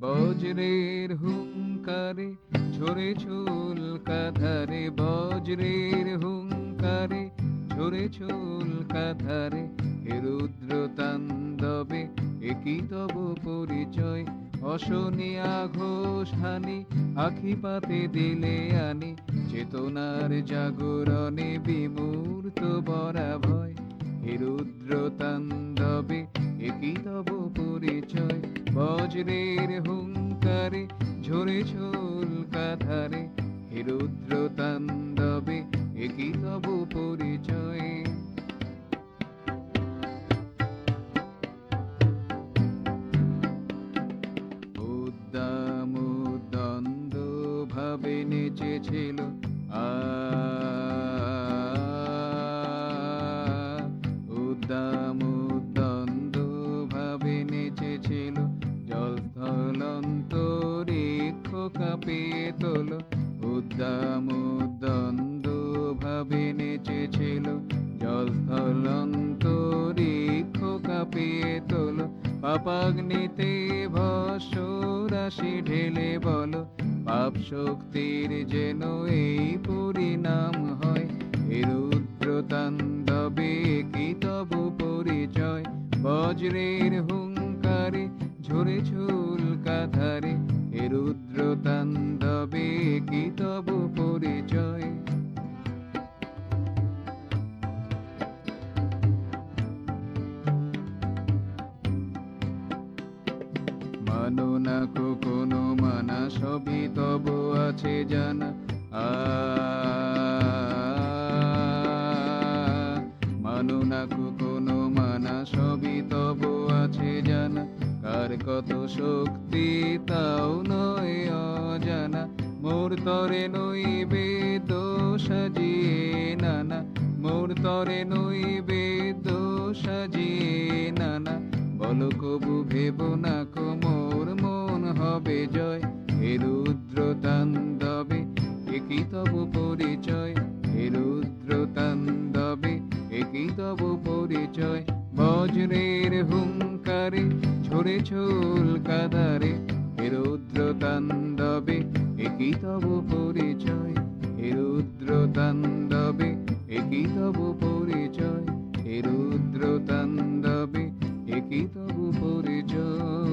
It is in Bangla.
বজ্রের হুঙ্কারে ঝরে চুল কাঁধারে, বজ্রের হুঙ্কারে ঝরে চুল কাঁধারে, হে রুদ্র তাণ্ডবে একই তব পরিচয়। অশনিয়া ঘোষ হানি আখি পাতে দিলে আনি, চেতনার জাগরণে বিমূর্ত বরা ভয়। হে রুদ্র তাণ্ডবে একই তব পরিচয়। বজ্রের হুঙ্কারে ঝরে চুল কাঁধারে, হে রুদ্র তাণ্ডবে একই তব পরিচয়। উদ্দাম দ্বন্দ্ব ভাবে নেচেছিল উদ্দাম দ্বন্দ্ব ভাবে নেচেছিল, জলস্থল অন্তরিক্ষ কাঁপিয়ে তোল। উদ্দাম দ্বন্দ্ব ভাবে নেচেছিল, জলস্থল অন্তরিক্ষ কাঁপিয়ে তোল। পাপাগ্নিতে ভস্য রাশি ঢেলে বলো, পাপ শক্তির যেন এই পরিণাম হয়। হে রুদ্র তাণ্ডবে কি তব পরিচয়। বজ্রের হুঙ্কারে ঝরে চুল কাঁধারে, হে রুদ্র তাণ্ডবে কি তব পরিচয়। মানো না কোনো মানা, সবই তব আছে জানা। মানো না কোনো মানা, সবই তব আছে জানা। কার কত শক্তি তাও নয় অজানা, মোর তরে নইবে দোষ সাজিয়ে নানা, মোর তরে নইবে দোষ সাজিয়ে নানা। বলো কবু ভেব না কো মোর মন হবে জয়। হে রুদ্র তাণ্ডবে একই তব পরিচয়। হে রুদ্র তাণ্ডবে একই তব পরিচয়। বজ্রের হুঙ্কারে ঝরে চুল কাঁধারে, হে রুদ্র তাণ্ডবে একই তব পরিচয়। হে রুদ্র তাণ্ডবে একই তব পরিচয়। হে রুদ্র তাণ্ডবে একই তব পরিচয়।